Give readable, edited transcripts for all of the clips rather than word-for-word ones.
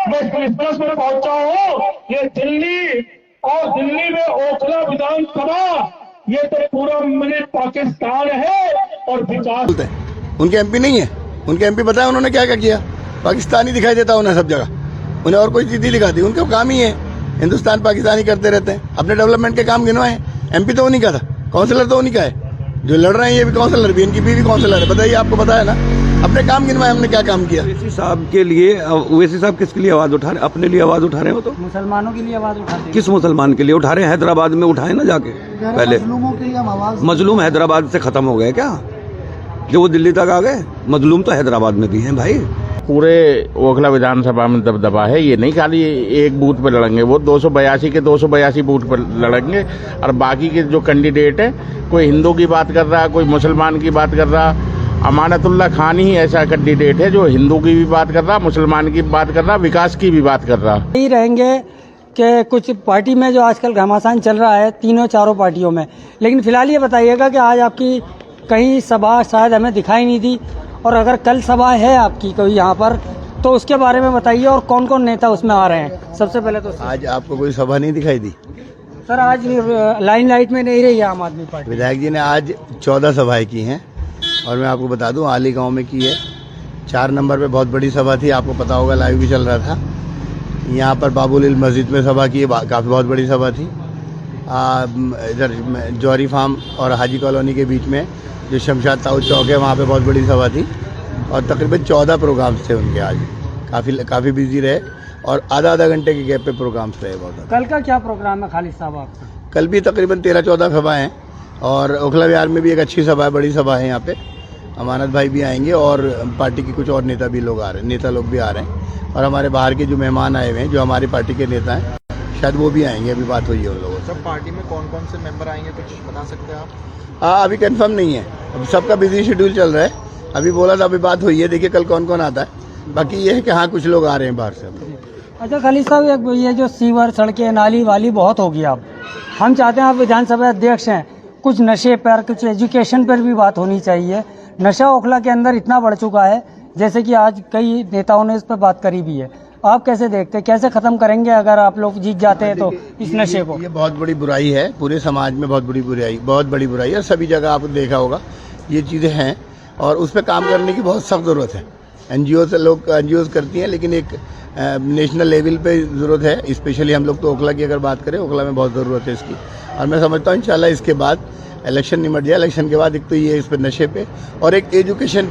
मैं क्रिसमस में पहुंचा हूँ। ये दिल्ली और दिल्ली में ओखला विधानसभा, ये तो पूरा मिनी पाकिस्तान है। और विकास बोलते हैं उनके एमपी नहीं है, उनके एमपी बताया उन्होंने क्या क्या किया। पाकिस्तानी दिखाई देता उन्हें सब जगह, उन्हें और कोई चीज नहीं दिखाती। उनका काम ही है हिंदुस्तान पाकिस्तानी करते रहते हैं। अपने डेवलपमेंट के काम गिनवाए। एमपी तो उन्हीं का था, काउंसिलर तो उन्हीं का है। जो लड़ रहे हैं ये भी काउंसिलर भी, इनकी बीवी काउंसिलर है। बताइए, आपको पता है ना अपने काम गिनवाए हमने क्या काम किया। ओवैसी साहब के लिए, ओवैसी साहब किसके लिए आवाज उठा रहे? अपने लिए आवाज उठा रहे हो? तो मुसलमानों के लिए आवाज उठाते हैं। किस मुसलमान के लिए उठा रहे हैं? हैदराबाद में उठाए ना जाके पहले। मजलूमों के लिए हम आवाज, मजलूम हैदराबाद से खत्म हो गए क्या? जो वो दिल्ली तक आ गए, मजलूम तो हैदराबाद में भी हैं भाई। पूरे ओखला विधानसभा में दबदबा है। ये नहीं खाली एक बूथ पे लड़ेंगे, वो 282 के 282 बूथ पर लड़ेंगे। और बाकी के जो कैंडिडेट है, कोई हिंदू की बात कर रहा, कोई मुसलमान की बात कर रहा। अमानतुल्लाह खान ही ऐसा कैंडिडेट है जो हिंदू की भी बात कर रहा, मुसलमान की बात कर रहा, विकास की भी बात कर रहा। यही रहेंगे कि कुछ पार्टी में जो आजकल घमासान चल रहा है तीनों चारों पार्टियों में। लेकिन फिलहाल ये बताइएगा कि आज आपकी कहीं सभा शायद हमें दिखाई नहीं दी, और अगर कल सभा है आपकी कोई यहाँ पर तो उसके बारे में बताइए, और कौन कौन नेता उसमें आ रहे हैं। सबसे पहले तो आज आपको कोई सभा नहीं दिखाई दी? सर आज लाइट में नहीं रही है आम आदमी पार्टी। विधायक जी ने आज 14 सभाएं की हैं, और मैं आपको बता दूं आली गांव में की है। 4 नंबर पे बहुत बड़ी सभा थी, आपको पता होगा, लाइव भी चल रहा था। यहाँ पर बाबुल मस्जिद में सभा की है, काफ़ी बहुत बड़ी सभा थी। इधर जौहरी फार्म और हाजी कॉलोनी के बीच में जो शमशाद ताऊद चौक है, वहाँ पे बहुत बड़ी सभा थी। और तकरीबन 14 प्रोग्राम्स थे उनके आज। काफ़ी बिजी रहे, और आधा घंटे के गैप पे प्रोग्राम्स रहे बहुत। कल का क्या प्रोग्राम है खालिद साहब आपका? कल भी तकरीबन 13-14 सभाएँ हैं, और ओखला विहार में भी एक अच्छी सभा है, बड़ी सभा है यहाँ पे। अमानत भाई भी आएंगे, और पार्टी के कुछ और नेता भी लोग आ रहे हैं, नेता लोग भी आ रहे हैं। और हमारे बाहर के जो मेहमान आए हुए हैं, जो हमारी पार्टी के नेता हैं, शायद वो भी आएंगे। अभी बात हुई है उन लोगों से। सब पार्टी में कौन कौन से मेंबर आएंगे, कुछ बता सकते हैं आप? हाँ, अभी कंफर्म नहीं है, अब सबका बिजी शेड्यूल चल रहा है। अभी बोला था, अभी बात हुई है, देखिए कल कौन कौन आता है। बाकी ये है कि हाँ, कुछ लोग आ रहे हैं बाहर से। अच्छा खालिद साहब, ये जो सीवर सड़कें नाली वाली बहुत होगी, अब हम चाहते हैं, आप विधानसभा अध्यक्ष हैं, कुछ नशे पर, कुछ एजुकेशन पर भी बात होनी चाहिए। नशा ओखला के अंदर इतना बढ़ चुका है, जैसे कि आज कई नेताओं ने इस पर बात करी भी है। आप कैसे देखते हैं, कैसे खत्म करेंगे अगर आप लोग जीत जाते हैं तो इस नशे को? ये बहुत बड़ी बुराई है, पूरे समाज में बहुत बड़ी बुराई है। सभी जगह आपने देखा होगा ये चीज़ें हैं, और उस पर काम करने की बहुत सख्त ज़रूरत है। एनजीओ करती हैं, लेकिन एक नेशनल लेवल पे ज़रूरत है। स्पेशली हम लोग तो ओखला की अगर बात करें, ओखला में बहुत ज़रूरत है इसकी। और मैं समझता हूँ इंशाल्लाह इसके बाद इलेक्शन निमट जाए। इलेक्शन के बाद एक तो ये इस पर नशे पे, और एक एजुकेशन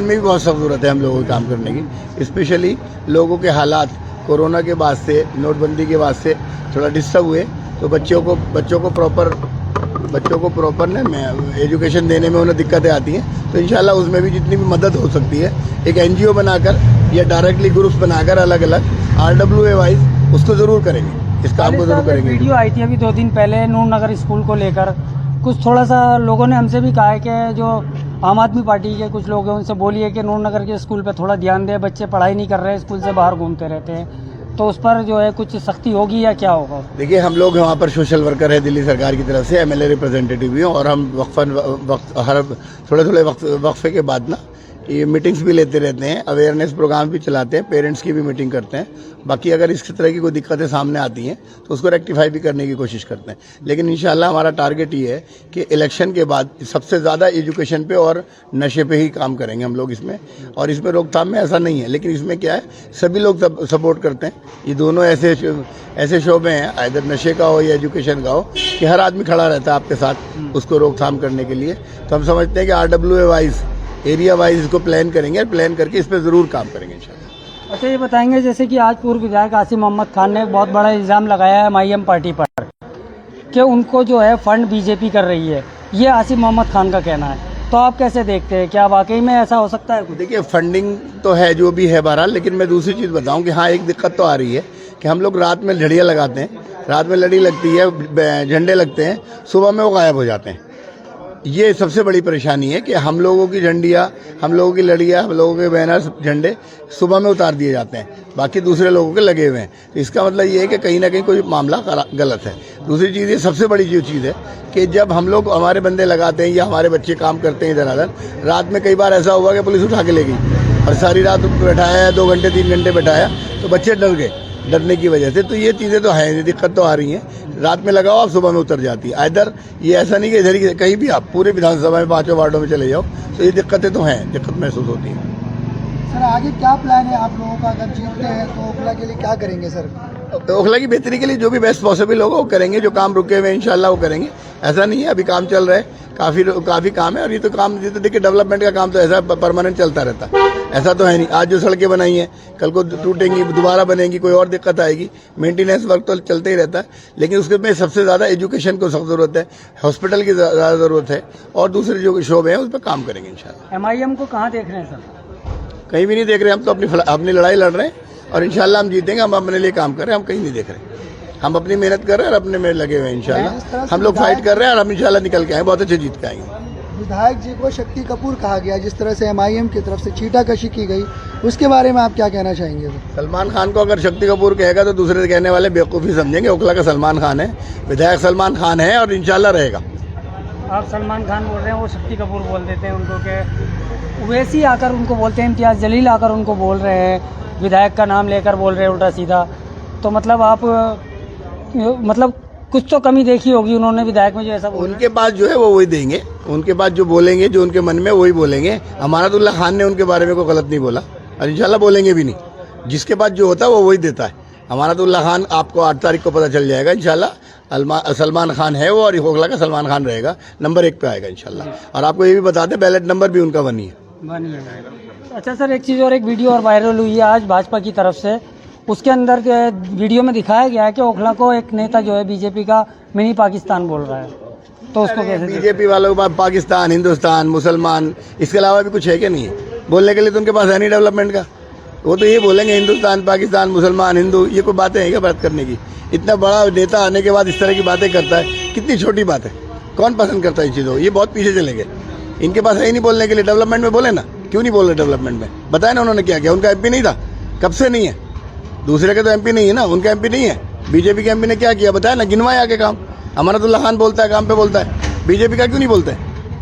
में भी बहुत सख्त ज़रूरत है हम लोगों को काम करने की। स्पेशली लोगों के हालात कोरोना के बाद से, नोटबंदी के बाद से थोड़ा डिस्टर्ब हुए, तो बच्चों को प्रॉपर ना एजुकेशन देने में उन्हें दिक्कतें आती हैं। तो इंशाल्लाह उसमें भी जितनी भी मदद हो सकती है, एक एनजीओ बनाकर या डायरेक्टली ग्रुप्स बनाकर अलग अलग RWA वाइज उसको ज़रूर करेंगे, इस काम को ज़रूर करेंगे। वीडियो आई थी अभी 2 दिन पहले नूर नगर स्कूल को लेकर, कुछ थोड़ा सा लोगों ने हमसे भी कहा है कि जो आम आदमी पार्टी के कुछ लोग हैं उनसे बोलिए कि नूर नगर के स्कूल पे थोड़ा ध्यान दें, बच्चे पढ़ाई नहीं कर रहे हैं, स्कूल से बाहर घूमते रहते हैं। तो उस पर जो है कुछ सख्ती होगी या क्या होगा? देखिए, हम लोग वहाँ पर सोशल वर्कर है दिल्ली सरकार की तरफ से, MLA रिप्रेजेंटेटिव भी हैं, और हम हर थोड़े वक्फे के बाद ना ये मीटिंग्स भी लेते रहते हैं, अवेयरनेस प्रोग्राम भी चलाते हैं, पेरेंट्स की भी मीटिंग करते हैं। बाकी अगर इस तरह की कोई दिक्कतें सामने आती हैं तो उसको रेक्टिफाई भी करने की कोशिश करते हैं। लेकिन इंशाल्लाह हमारा टारगेट ये है कि इलेक्शन के बाद सबसे ज़्यादा एजुकेशन पे और नशे पे ही काम करेंगे हम लोग इसमें। और इसमें रोकथाम में ऐसा नहीं है, लेकिन इसमें क्या है, सभी लोग सपोर्ट करते हैं। ये दोनों ऐसे शोबे हैं, इधर नशे का हो या एजुकेशन का हो, कि हर आदमी खड़ा रहता है आपके साथ उसको रोकथाम करने के लिए। तो हम समझते हैं कि RWA वाइज, एरिया वाइज इसको प्लान करेंगे, प्लान करके इस पर ज़रूर काम करेंगे इंशाल्लाह। अच्छा, ये बताएंगे जैसे कि आज पूर्व विधायक आसिम मोहम्मद खान ने बहुत बड़ा इल्ज़ाम लगाया है MIM पार्टी पर कि उनको जो है फंड बीजेपी कर रही है, ये आसिम मोहम्मद खान का कहना है। तो आप कैसे देखते हैं, क्या वाकई में ऐसा हो सकता है? देखिए, फंडिंग तो है जो भी है बहरहाल, लेकिन मैं दूसरी चीज़ बताऊं कि हाँ, एक दिक्कत तो आ रही है कि हम लोग रात में लड़ियाँ लगाते हैं, रात में लड़ी लगती है, झंडे लगते हैं, सुबह में वो गायब हो जाते हैं। ये सबसे बड़ी परेशानी है कि हम लोगों की झंडियाँ, हम लोगों की लड़ियाँ, हम लोगों के बैनर्स, झंडे सुबह में उतार दिए जाते हैं, बाकी दूसरे लोगों के लगे हुए हैं। तो इसका मतलब ये है कि कहीं ना कहीं कोई मामला गलत है। दूसरी चीज़, ये सबसे बड़ी जो चीज़ है कि जब हम लोग हमारे बंदे लगाते हैं या हमारे बच्चे काम करते हैं इधर उधर, रात में कई बार ऐसा हुआ कि पुलिस उठा के ले गई। और सारी रात उनको बैठाया 2 घंटे 3 घंटे बैठाया तो बच्चे डर गए, डरने की वजह से। तो ये चीज़ें तो हैं, दिक्कत तो आ रही हैं। रात में लगाओ आप, सुबह में उतर जाती है। इधर ये ऐसा नहीं कि इधर ही, कहीं भी आप पूरे विधानसभा में 5 वार्डों में चले जाओ तो ये दिक्कतें तो हैं, दिक्कत महसूस होती है। सर आगे क्या प्लान है आप लोगों का? अगर जीतते हैं तो ओखला के लिए क्या करेंगे सर? ओखला की बेहतरी के लिए जो भी बेस्ट पॉसिबल होगा वो करेंगे, जो काम रुके हुए इंशाल्लाह वो करेंगे। ऐसा नहीं है, अभी काम चल रहा है, काफी काम है। और ये तो काम, ये तो देखिए डेवलपमेंट का काम तो ऐसा परमानेंट चलता रहता है, ऐसा तो है नहीं। आज जो सड़कें बनाई हैं कल को टूटेंगी, दोबारा बनेंगी, कोई और दिक्कत आएगी। मेंटेनेंस वर्क तो चलते ही रहता है, लेकिन उसके में सबसे ज़्यादा एजुकेशन को सख्त ज़रूरत है, हॉस्पिटल की ज़्यादा ज़रूरत है, और दूसरे जो शोबे हैं उस पर काम करेंगे इंशाल्लाह। MIM को कहाँ देख रहे हैं सर? कहीं भी नहीं देख रहे, हम तो अपनी लड़ाई लड़ रहे हैं और इंशाल्लाह हम जीतेंगे। हम अपने लिए काम कर रहे हैं, हम कहीं नहीं देख रहे, हम अपनी मेहनत कर रहे हैं और अपने में लगे हुए हैं इंशाल्लाह। हम लोग फाइट कर रहे हैं और हम इंशाल्लाह निकल के आए, बहुत अच्छे जीत के आएंगे। विधायक जी को शक्ति कपूर कहा गया, जिस तरह से MIM की तरफ से छीटाकशी की गई, उसके बारे में आप क्या कहना चाहेंगे? सलमान खान को अगर शक्ति कपूर कहेगा तो दूसरे कहने वाले बेवकूफ़ी समझेंगे। ओखला का सलमान खान है, विधायक सलमान खान है और इंशाल्लाह रहेगा। आप सलमान खान बोल रहे हैं, वो शक्ति कपूर बोल देते हैं उनको, के वैसे ही आकर उनको बोलते हैं, इम्तियाज़ जलील आकर उनको बोल रहे हैं, विधायक का नाम लेकर बोल रहे हैं उल्टा सीधा। तो मतलब आप कुछ तो कमी देखी होगी उन्होंने विधायक में जो ऐसा बोला। उनके पास जो है वो वही देंगे, उनके पास जो बोलेंगे, जो उनके मन में वही बोलेंगे। अमानतुल्लाह खान ने उनके बारे में कोई गलत नहीं बोला और इंशाल्लाह बोलेंगे भी नहीं। जिसके पास जो होता है वो वही देता है। अमानतुल्लाह खान आपको 8 तारीख को पता चल जाएगा इंशाल्लाह। सलमान खान है वो और ओखला का सलमान खान रहेगा, नंबर 1 पे आएगा इंशाल्लाह। और आपको ये भी बता दें, बैलेट नंबर भी उनका 1 ही है। अच्छा सर, एक चीज़ और, एक वीडियो और वायरल हुई है आज भाजपा की तरफ से। उसके अंदर वीडियो में दिखाया गया है कि ओखला को एक नेता जो है बीजेपी का मिनी पाकिस्तान बोल रहा है, तो उसको कैसे? बीजेपी वालों के पास पाकिस्तान, हिंदुस्तान, मुसलमान, इसके अलावा भी कुछ है कि नहीं है बोलने के लिए? तो उनके पास है नहीं डेवलपमेंट का। वो तो ये बोलेंगे हिंदुस्तान, पाकिस्तान, मुसलमान, हिंदू, ये कोई बातें हैं क्या बात करने की? इतना बड़ा नेता आने के बाद इस तरह की बातें करता है, कितनी छोटी बात है। कौन पसंद करता है ये चीज़ों? ये बहुत पीछे चले गए, इनके पास है ही नहीं बोलने के लिए। डेवलपमेंट में बोले ना, क्यों नहीं बोल रहे डेवलपमेंट में? बताए ना उन्होंने क्या किया। उनका MP नहीं था, कब से नहीं है? दूसरे के तो MP नहीं है ना, उनका MP नहीं है। बीजेपी के MP ने क्या किया बताया ना, गिनवाए आके काम। अमानतुल्लाह खान बोलता है, काम पे बोलता है, बीजेपी का क्यों नहीं बोलते?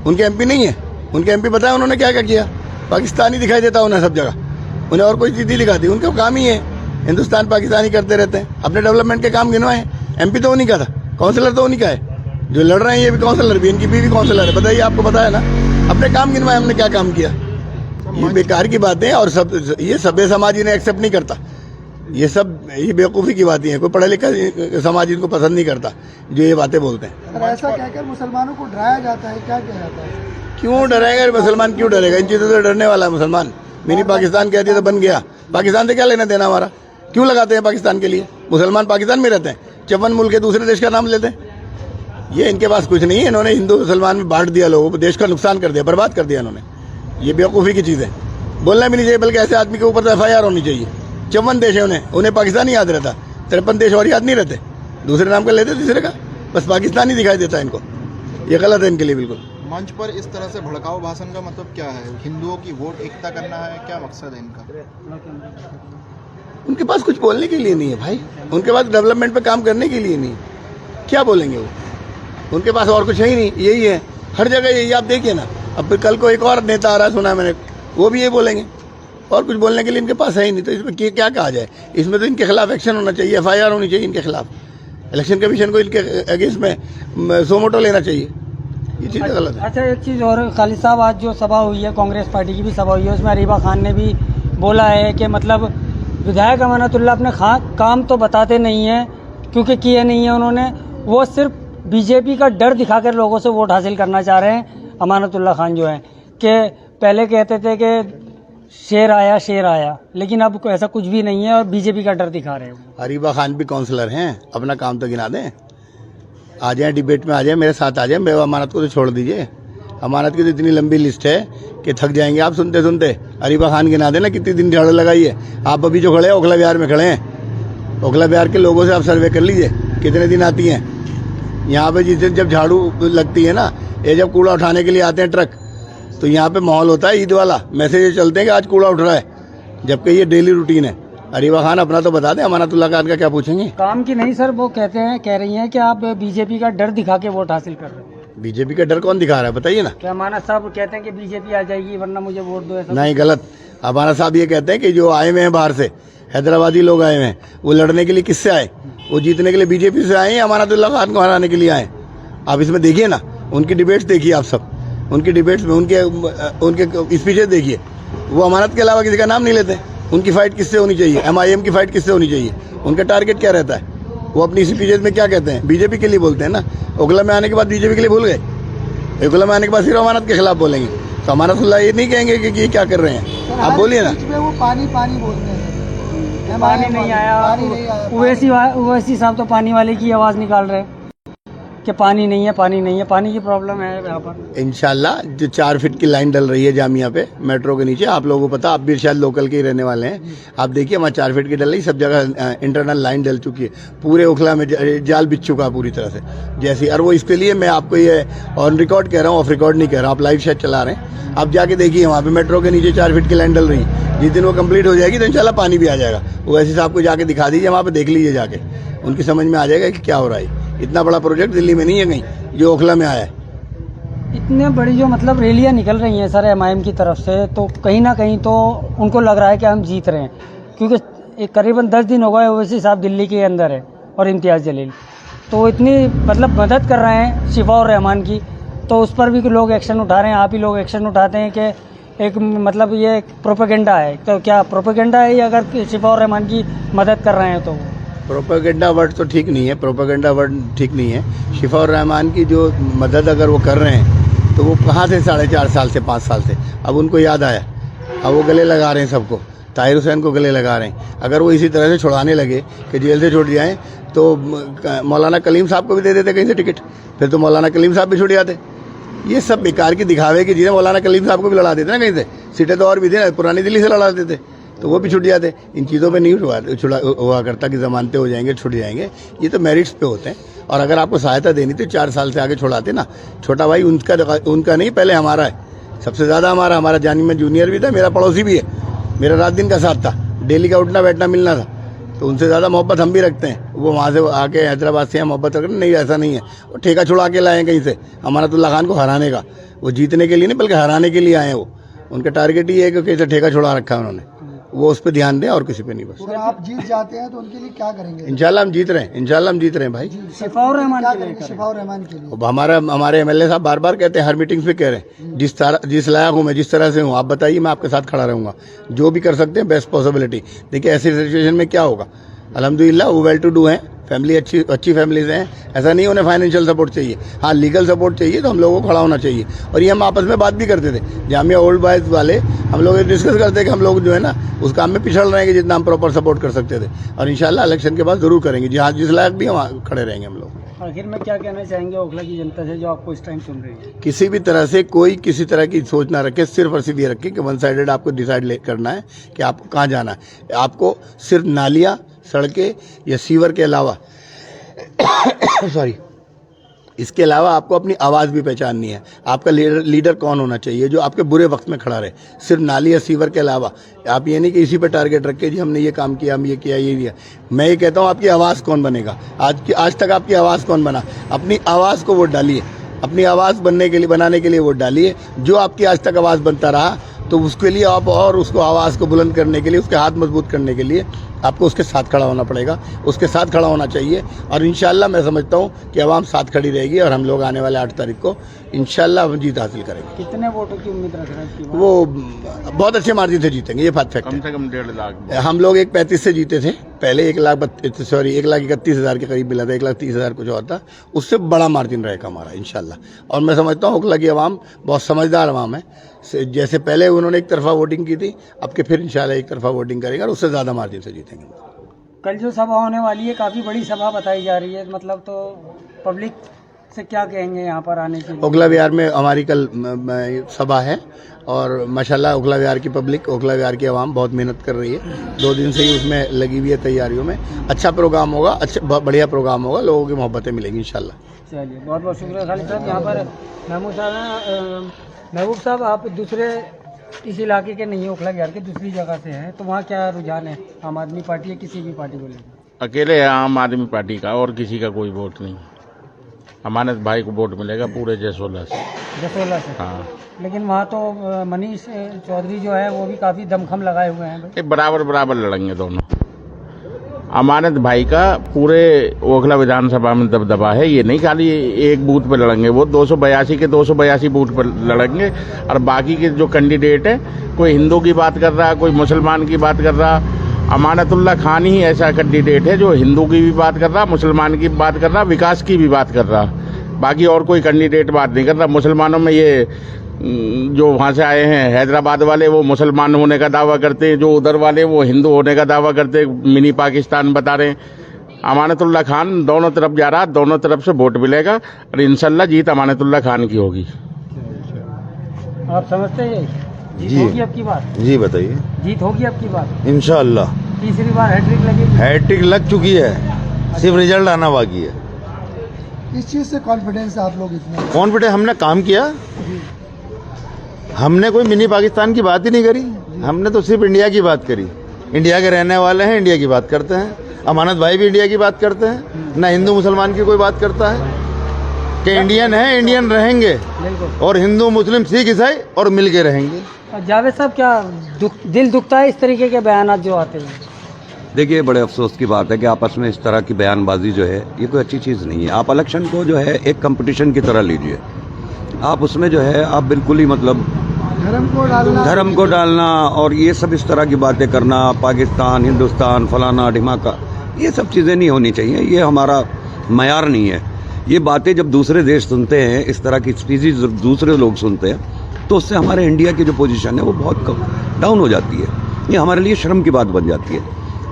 उनके MP नहीं है, उनके MP बताया उन्होंने क्या क्या किया। पाकिस्तान ही दिखाई देता उन्हें सब जगह, उन्हें और कोई चीज़ नहीं दिखाती। उनका काम ही है हिंदुस्तान पाकिस्तान ही करते रहते हैं। अपने डेवलपमेंट के काम गिनवाए। MP तो उन्हीं का था, काउंसलर तो उन्हीं का है, जो लड़ रहे हैं ये भी काउंसलर भी, इनकी बीवी काउंसलर है। बताइए, आपको पता है ना, अपने काम गिनवाए हमने क्या काम किया। ये बेकार की बातें हैं और सब ये सभ्य समाज इन्हें एक्सेप्ट नहीं करता। ये बेवकूफ़ी की बातें हैं। कोई पढ़ा लिखा समाज इनको पसंद नहीं करता जो ये बातें बोलते हैं। ऐसा कहकर मुसलमानों को डराया जाता है, क्या कह जाता है? क्यों डरेगा मुसलमान? क्यों डरेगा? इन चीज़ों से डरने वाला है मुसलमान। मिनी पाकिस्तान कह दिया तो बन गया। पाकिस्तान से क्या लेना देना हमारा? क्यों लगाते हैं पाकिस्तान के लिए? मुसलमान पाकिस्तान में रहते हैं, 54 मुल्क के दूसरे देश का नाम लेते हैं। ये इनके पास कुछ नहीं है। इन्होंने हिंदू मुसलमान में बांट दिया, लोगों को देश का नुकसान कर दिया, बर्बाद कर दिया इन्होंने। ये बेवकूफ़ी की चीज़ है, बोलना भी नहीं चाहिए, बल्कि ऐसे आदमी के ऊपर तो FIR होनी चाहिए। 54 देश है, उन्हें पाकिस्तान ही याद रहता, 53 देश और याद नहीं रहते, दूसरे नाम का लेते तीसरे का, बस पाकिस्तान ही दिखाई देता है इनको। ये गलत है इनके लिए बिल्कुल। मंच पर इस तरह से भड़काऊ भाषण का मतलब क्या है? हिंदुओं की वोट एकता करना है, क्या मकसद है इनका? उनके पास कुछ बोलने के लिए नहीं है भाई, उनके पास डेवलपमेंट पे काम करने के लिए नहीं। क्या बोलेंगे वो? उनके पास और कुछ है ही नहीं, यही है हर जगह यही। आप देखिए ना, अब फिर कल को एक और नेता आ रहा है, सुना मैंने, वो भी यही बोलेंगे। और कुछ बोलने के लिए इनके पास है ही नहीं। तो इसमें क्या कहा जाए? इसमें तो इनके खिलाफ एक्शन होना चाहिए, FIR होनी चाहिए इनके खिलाफ। इलेक्शन कमीशन को इनके अगेंस्ट में सोमोटो लेना चाहिए। ये चीज़ गलत है। अच्छा, एक चीज़ और खालिद साहब, आज जो सभा हुई है, कांग्रेस पार्टी की भी सभा हुई है, उसमें अरीबा खान ने भी बोला है कि मतलब विधायक अमानतुल्लाह अपने काम तो बताते नहीं हैं, क्योंकि किए नहीं है उन्होंने। वो सिर्फ बीजेपी का डर दिखाकर लोगों से वोट हासिल करना चाह रहे हैं। अमानतुल्लाह खान जो है कि पहले कहते थे कि शेर आया, लेकिन अब ऐसा कुछ भी नहीं है और बीजेपी का डर दिखा रहे हैं। अरीबा खान भी काउंसलर हैं, अपना काम तो गिना दें। आ जाए डिबेट में, आ जाए मेरे साथ, आ जाए। मेरे अमानत को तो छोड़ दीजिए। अमानत की तो इतनी लंबी लिस्ट है कि थक जाएंगे आप सुनते सुनते। अरीबा खान गिना देना कितनी दिन झाड़ू लगाई है। आप अभी जो खड़े हैं ओखला बिहार में खड़े हैं, ओखला बिहार के लोगों से आप सर्वे कर लीजिए कितने दिन आती हैं यहाँ पे। जिस दिन जब झाड़ू लगती है ना, ये जब कूड़ा उठाने के लिए आते हैं ट्रक, तो यहाँ पे माहौल होता है ईद वाला, मैसेज चलते हैं कि आज कूड़ा उठ रहा है, जबकि ये डेली रूटीन है। अरीबा खान अपना तो बता दें, अमानतुल्लाह खान का क्या पूछेंगे? काम की नहीं सर, वो कह रही हैं कि आप बीजेपी का डर दिखा के वोट हासिल कर रहे हैं। बीजेपी का डर कौन दिखा रहा है बताइए ना? क्या अमानत साहब कहते हैं कि बीजेपी आ जाएगी वरना मुझे वोट दो, ऐसा नहीं, गलत। हमारा साहब ये कहते हैं कि जो आए हुए हैं बाहर से, हैदराबादी लोग आए हुए हैं, वो लड़ने के लिए किससे आए? वो जीतने के लिए बीजेपी से आए या अमानतुल्लाह खान को हराने के लिए आए? आप इसमें देखिए ना, उनकी डिबेट्स देखिए आप सब, उनकी डिबेट्स में उनके स्पीचेस देखिए, वो अमानत के अलावा किसी का नाम नहीं लेते। उनकी फाइट किससे होनी चाहिए? MIM की फाइट किससे होनी चाहिए? उनका टारगेट क्या रहता है? वो अपनी स्पीचेस में क्या कहते हैं? बीजेपी के लिए बोलते हैं ना। ओखला में आने के बाद बीजेपी के लिए भूल गए। ओखला में आने के बाद सिर्फ अमानत के खिलाफ बोलेंगे, तो अमानतुल्लाह ये नहीं कहेंगे कि ये क्या कर रहे हैं। आप बोलिए ना। वो पानी पानी बोलते हैं, पानी नहीं आया। ओवैसी साहब तो पानी वाले की आवाज़ निकाल रहे हैं कि पानी नहीं है, पानी नहीं है। पानी की प्रॉब्लम है यहाँ पर। इंशाल्लाह जो 4 फीट की लाइन डल रही है जामिया पे मेट्रो के नीचे, आप लोगों को पता, आप भी शायद लोकल के ही रहने वाले हैं, आप देखिए वहाँ 4 फीट की डल रही, सब जगह इंटरनल लाइन डल चुकी है, पूरे ओखला में जाल बिछ चुका पूरी तरह से जैसी। और वो इसके लिए मैं आपको ये ऑन रिकॉर्ड कह रहा हूँ, ऑफ रिकॉर्ड नहीं कह रहा हूँ, आप लाइव शायद चला रहे हैं, आप जाके देखिए वहाँ पे मेट्रो के नीचे 4 फीट की लाइन डल रही है। जिस दिन वो कंप्लीट हो जाएगी तो इंशाल्लाह पानी भी आ जाएगा। वो ऐसे साहब को जाके दिखा दीजिए, वहाँ पे देख लीजिए जाके, उनकी समझ में आ जाएगा कि क्या हो रहा है। इतना बड़ा प्रोजेक्ट दिल्ली में नहीं है कहीं जो ओखला में आया है। इतने बड़ी जो मतलब रैलियाँ निकल रही हैं सर MIM की तरफ से, तो कहीं ना कहीं तो उनको लग रहा है कि हम जीत रहे हैं, क्योंकि करीबन 10 दिन हो गए ओवैसी साहब दिल्ली के अंदर है और इम्तियाज़ जलील, तो इतनी मतलब मदद कर रहे हैं शिफा और रहमान की, तो उस पर भी लोग एक्शन उठा रहे हैं। आप ही लोग एक्शन उठाते हैं कि एक मतलब ये प्रोपेगेंडा है, तो क्या प्रोपेगेंडा है या अगर शिफा और रहमान की मदद कर रहे हैं तो? प्रोपेगेंडा वर्ड तो ठीक नहीं है, प्रोपेगेंडा वर्ड ठीक नहीं है। शिफा और रहमान की जो मदद अगर वो कर रहे हैं तो वो कहाँ से 4.5 साल से 5 साल से, अब उनको याद आया, अब वो गले लगा रहे हैं सबको, ताहिर हुसैन को गले लगा रहे हैं। अगर वो इसी तरह से छुड़ाने लगे कि जेल से छूट जाएं तो मौलाना कलीम साहब को भी दे देते कहीं से टिकट, फिर तो मौलाना कलीम साहब भी छूट जाते। ये सब बेकार की दिखावे की चीज़ें, मौलाना कलीम साहब को भी लड़ा देते ना कहीं से, सीटें तो और भी थे, पुरानी दिल्ली से लड़ा देते तो वो भी छूट जाते। इन चीज़ों पे नहीं हुआ करता कि जमानते हो जाएंगे, छूट जाएंगे, ये तो मेरिट्स पे होते हैं। और अगर आपको सहायता देनी थी 4 साल से आगे छुड़ाते ना। छोटा भाई उनका नहीं, पहले हमारा है, सबसे ज़्यादा हमारा जानी में जूनियर भी था, मेरा पड़ोसी भी है, मेरा रात दिन का साथ था, डेली का उठना बैठना मिलना था, तो उनसे ज़्यादा मोहब्बत हम भी रखते हैं। वो वहाँ से आके हैदराबाद से मोहब्बत रखते नहीं, ऐसा नहीं है। वो ठेका छुड़ा के लाए हैं कहीं से अमानतुल्लाह खान को हराने का, वो जीतने के लिए नहीं बल्कि हराने के लिए आए हैं। वो उनका टारगेट ही है कि कैसे ठेका छुड़ा रखा है उन्होंने, वो उस पर ध्यान दें और किसी पे नहीं। बस अगर आप जीत जाते हैं तो उनके लिए क्या करेंगे? इंशाल्लाह हम जीत रहे हैं, इंशाल्लाह हम जीत रहे हैं भाई। शिफा और रहमान क्या के लिए करेंगे शिफा और रहमान के लिए? अब हमारे MLA साहब बार बार कहते हैं, हर मीटिंग पे कह रहे हैं, जिस लायक हूँ मैं, जिस तरह से हूँ, आप बताइए, मैं आपके साथ खड़ा रहूंगा, जो भी कर सकते हैं बेस्ट पॉसिबिलिटी। देखिए ऐसी सिचुएशन में क्या होगा, अल्हम्दुलिल्लाह वो वेल टू डू हैं, फैमिली अच्छी फैमिलीज हैं, ऐसा नहीं उन्हें फाइनेंशियल सपोर्ट चाहिए, हाँ लीगल सपोर्ट चाहिए, तो हम लोगों को खड़ा होना चाहिए। और ये हम आपस में बात भी करते थे, जामिया ओल्ड बॉयज़ वाले हम लोग डिस्कस करते हैं कि हम लोग जो है ना उस काम में पिछड़ रहे हैं कि जितना हम प्रॉपर सपोर्ट कर सकते थे, और इंशाल्लाह इलेक्शन के बाद जरूर करेंगे, जहाँ जिस लायक भी हम खड़े रहेंगे हम लोग। आखिर में क्या कहना चाहेंगे ओखला की जनता से जो आपको इस टाइम सुन रही है? किसी भी तरह से कोई किसी तरह की सोच ना रखे, सिर्फ और सिर्फ ये रखे कि वन साइडेड आपको डिसाइड करना है कि आपको कहाँ जाना है। आपको सिर्फ नालियाँ, सड़कें या सीवर के अलावा सॉरी इसके अलावा आपको अपनी आवाज़ भी पहचाननी है। आपका लीडर कौन होना चाहिए जो आपके बुरे वक्त में खड़ा रहे। सिर्फ नाली या सीवर के अलावा आप ये नहीं कि इसी पे टारगेट रख के जी हमने ये काम किया, हम ये किया, ये किया। मैं ये कहता हूँ आपकी आवाज़ कौन बनेगा। आज तक आपकी आवाज़ कौन बना? अपनी आवाज़ को वोट डालिए, अपनी आवाज़ बनाने के लिए वोट डालिए। जो आपकी आज तक आवाज़ बनता रहा तो उसके लिए आप और उसको आवाज़ को बुलंद करने के लिए, उसके हाथ मजबूत करने के लिए आपको उसके साथ खड़ा होना पड़ेगा, उसके साथ खड़ा होना चाहिए। और इंशाल्लाह मैं समझता हूँ कि आवाम साथ खड़ी रहेगी और हम लोग आने वाले 8 तारीख को इंशाल्लाह जीत हासिल करेंगे। कितने वोटों की उम्मीद रख रहे हैं? वो बहुत अच्छे मार्जिन से जीतेंगे, ये बात फैक्ट है। कम से कम 1.5 लाख। हम लोग 1.35 से जीते थे पहले, 1,31,000 के करीब मिला था, 1,30,000 कुछ और था, उससे बड़ा मार्जिन रहेगा हमारा इंशाल्लाह। और मैं समझता हूँ ओखला की आवाम बहुत समझदार आवाम है, जैसे पहले उन्होंने एक तरफा वोटिंग की थी, अब के फिर इंशाल्लाह एक तरफा वोटिंग करेंगे और उससे ज़्यादा मार्जिन से जीतेंगे। कल जो सभा होने वाली है काफ़ी बड़ी सभा बताई जा रही है, मतलब तो पब्लिक से क्या कहेंगे यहाँ पर आने के लिए? ओखला विहार में हमारी कल सभा है और माशाल्लाह ओखला विहार की पब्लिक, ओखला विहार की आवाम बहुत मेहनत कर रही है, 2 दिन से ही उसमें लगी हुई है तैयारियों में। अच्छा प्रोग्राम होगा, अच्छा बढ़िया प्रोग्राम होगा, लोगों की मोहब्बतें मिलेंगी इंशाल्लाह। चलिए बहुत बहुत शुक्रिया खालिद साहब। यहाँ पर महबूब साहब आप दूसरे इस इलाके के नहीं है, ओखला विहार के दूसरी जगह से हैं, तो वहाँ क्या रुझान है आम आदमी पार्टी या किसी भी पार्टी को लेकर? अकेले आम आदमी पार्टी का, और किसी का कोई वोट नहीं। अमानत भाई को वोट मिलेगा पूरे जसोला से। जसोला से। हाँ, लेकिन वहाँ तो मनीष चौधरी जो है वो भी काफी दमखम लगाए हुए हैं भाई। ये बराबर बराबर लड़ेंगे दोनों। अमानत भाई का पूरे ओखला विधानसभा में दबदबा है, ये नहीं खाली एक बूथ पे लड़ेंगे, वो 282 के 282 बूथ पर लड़ेंगे। और बाकी के जो कैंडिडेट है, कोई हिंदू की बात कर रहा, कोई मुसलमान की बात कर रहा। अमानतुल्लाह खान ही ऐसा कैंडिडेट है जो हिंदू की भी बात कर रहा, मुसलमान की भी बात कर रहा, विकास की भी बात कर रहा। बाकी और कोई कैंडिडेट बात नहीं कर रहा। मुसलमानों में ये जो वहाँ से आए हैं हैदराबाद वाले, वो मुसलमान होने का दावा करते हैं, जो उधर वाले वो हिंदू होने का दावा करते हैं, मिनी पाकिस्तान बता रहे हैं। अमानतुल्लाह खान दोनों तरफ जा रहा, दोनों तरफ से वोट मिलेगा और इंशाल्लाह जीत अमानतुल्लाह खान की होगी। आप समझते हैं जीत जी। होगी अब की बार? जी बताइए। जीत होगी अब की बार? इंशाअल्लाह। तीसरी बार हैट्रिक लगेगी? हैट्रिक लग चुकी है, सिर्फ रिजल्ट आना बाकी है। इस चीज़ से कॉन्फिडेंस आप लोग इतने? कॉन्फिडेंस, हमने काम किया, हमने कोई मिनी पाकिस्तान की बात ही नहीं करी, हमने तो सिर्फ इंडिया की बात करी। इंडिया के रहने वाले हैं, इंडिया की बात करते हैं। अमानत भाई भी इंडिया की बात करते हैं, ना हिंदू मुसलमान की कोई बात करता है कि इंडियन है, इंडियन रहेंगे, और हिंदू मुस्लिम सिख ईसाई और मिल के रहेंगे। और जावेद साहब क्या दिल दुखता है इस तरीके के बयान जो आते हैं? देखिए, बड़े अफसोस की बात है कि आपस में इस तरह की बयानबाजी जो है ये कोई अच्छी चीज़ नहीं है। आप इलेक्शन को जो है एक कंपटीशन की तरह लीजिए। आप उसमें जो है आप बिल्कुल ही मतलब धर्म को डालना और ये सब इस तरह की बातें करना, पाकिस्तान, हिंदुस्तान, फलाना ढिमाका, ये सब चीज़ें नहीं होनी चाहिए। ये हमारा मयार नहीं है। ये बातें जब दूसरे देश सुनते हैं, इस तरह की स्पीचेस दूसरे लोग सुनते हैं, तो उससे हमारे इंडिया की जो पोजीशन है वो बहुत डाउन हो जाती है। ये हमारे लिए शर्म की बात बन जाती है।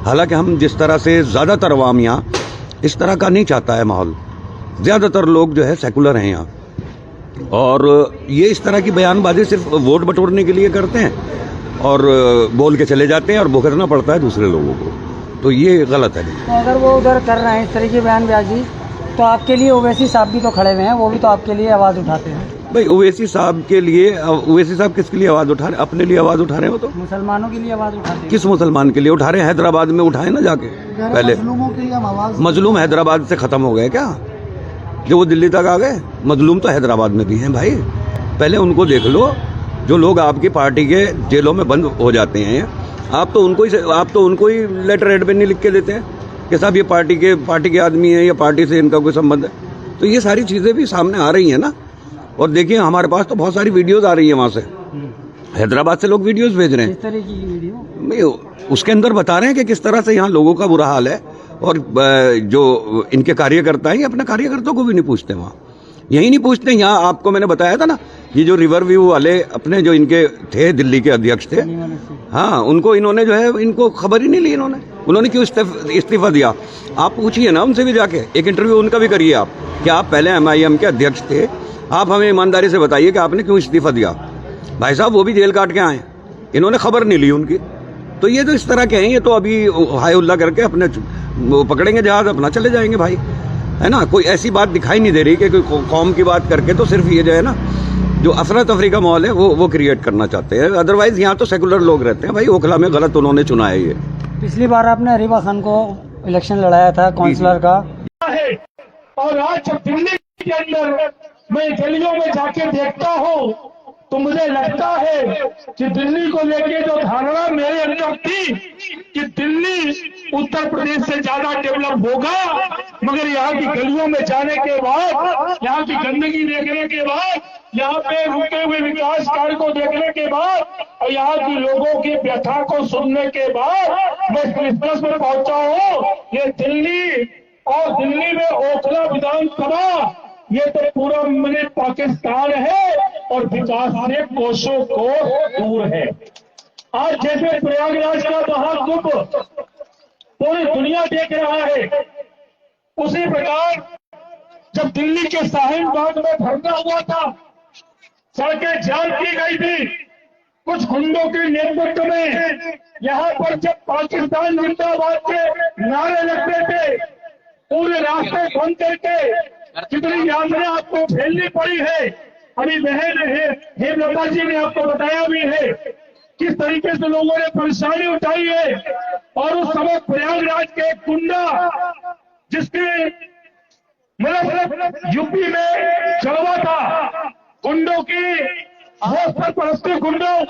हालांकि हम जिस तरह से ज़्यादातर अवाम यहाँ इस तरह का नहीं चाहता है माहौल। ज़्यादातर लोग जो है सेकुलर हैं यहाँ, और ये इस तरह की बयानबाजी सिर्फ वोट बटोरने के लिए करते हैं और बोल के चले जाते हैं और भुगतना पड़ता है दूसरे लोगों को। तो ये गलत है। तो अगर वो उधर कर रहे हैं इस तरह की बयानबाजी, तो आपके लिए ओवैसी साहब भी तो खड़े हुए हैं, वो भी तो आपके लिए आवाज़ उठाते हैं। भाई ओवैसी साहब के लिए, ओवैसी साहब किसके लिए आवाज़ उठा रहे हैं? अपने लिए आवाज़ उठा रहे हैं। वो तो मुसलमानों के लिए आवाज़ उठाते हैं। किस मुसलमान के लिए उठा रहे हैं? हैदराबाद में उठाए ना जाके पहले। मजलूमों के लिए हम आवाज़, मजलूम हैदराबाद से ख़त्म हो गए क्या? जो वो दिल्ली तक आ गए, मजलूम तो हैदराबाद में भी हैं भाई। पहले उनको देख लो, जो लोग आपकी पार्टी के जेलों में बंद हो जाते हैं, आप तो उनको ही लेटर हेड पे नहीं लिख के देते हैं कि साहब ये पार्टी के आदमी है या पार्टी से इनका कोई संबंध है। तो ये सारी चीज़ें भी सामने आ रही हैं ना। और देखिए, हमारे पास तो बहुत सारी वीडियोज़ आ रही है वहाँ से, हैदराबाद से लोग वीडियोज़ भेज रहे हैं। किस तरह की वीडियो? उसके अंदर बता रहे हैं कि किस तरह से यहाँ लोगों का बुरा हाल है, और जो इनके कार्यकर्ता हैं, ये अपने कार्यकर्ताओं को भी नहीं पूछते वहाँ। यही नहीं पूछते। यहाँ आपको मैंने बताया था ना, ये जो रिवर व्यू वाले अपने जो इनके थे, दिल्ली के अध्यक्ष थे, हाँ, उनको इन्होंने जो है, इनको खबर ही नहीं ली। उन्होंने क्यों इस्तीफा दिया? आप पूछिए ना उनसे भी जाके, एक इंटरव्यू उनका भी करिए आप, कि आप पहले MIM के अध्यक्ष थे, आप हमें ईमानदारी से बताइए कि आपने क्यों इस्तीफा दिया। भाई साहब, वो भी जेल काट के आए, इन्होंने खबर नहीं ली उनकी। तो ये तो इस तरह के हैं, ये तो अभी हाय उल्ला करके अपने पकड़ेंगे जहाज, अपना चले जाएंगे भाई, है ना। कोई ऐसी बात दिखाई नहीं दे रही कि कोई कौम की बात करके तो सिर्फ ये जो है ना, जो अफरा तफरी का माहौल है वो क्रिएट करना चाहते हैं। अदरवाइज यहाँ तो सेकुलर लोग रहते हैं भाई। ओखला में गलत उन्होंने चुना है। ये पिछली बार आपने हरीबा खान को इलेक्शन लड़ाया था काउंसलर का, और आज जब दिल्ली के अंदर मैं गलियों में जाके देखता हूँ तो मुझे लगता है कि दिल्ली को लेके जो धारणा मेरे अंदर थी कि दिल्ली उत्तर प्रदेश से ज्यादा डेवलप होगा, मगर यहाँ की गलियों में जाने के बाद, यहाँ की गंदगी देखने के बाद, यहाँ पे रुके हुए विकास कार्य को देखने के बाद और यहाँ की लोगों की व्यथा को सुनने के बाद मैं क्रिसमस में पहुंचा हूँ। ये दिल्ली और दिल्ली में ओखला विधानसभा, ये तो पूरा मिनी पाकिस्तान है और विकास से कोसों को दूर है। आज जैसे प्रयागराज का महाकुंभ पूरी दुनिया देख रहा है, उसी प्रकार जब दिल्ली के शाहीन बाग में धरना हुआ था, सड़कें जाम की गई थी कुछ गुंडों के नेतृत्व में। यहाँ पर जब पाकिस्तान जिंदाबाद के नारे लगते थे, पूरे रास्ते बंद करके कितनी यात्रा आपको झेलनी पड़ी है। अभी बहन हेमलता जी ने आपको बताया भी है किस तरीके से लोगों ने परेशानी उठाई है। और उस समय प्रयागराज के एक गुंडा जिसके मतलब यूपी में चलवा था गुंडों की, वो सरपरस्ती गुंडों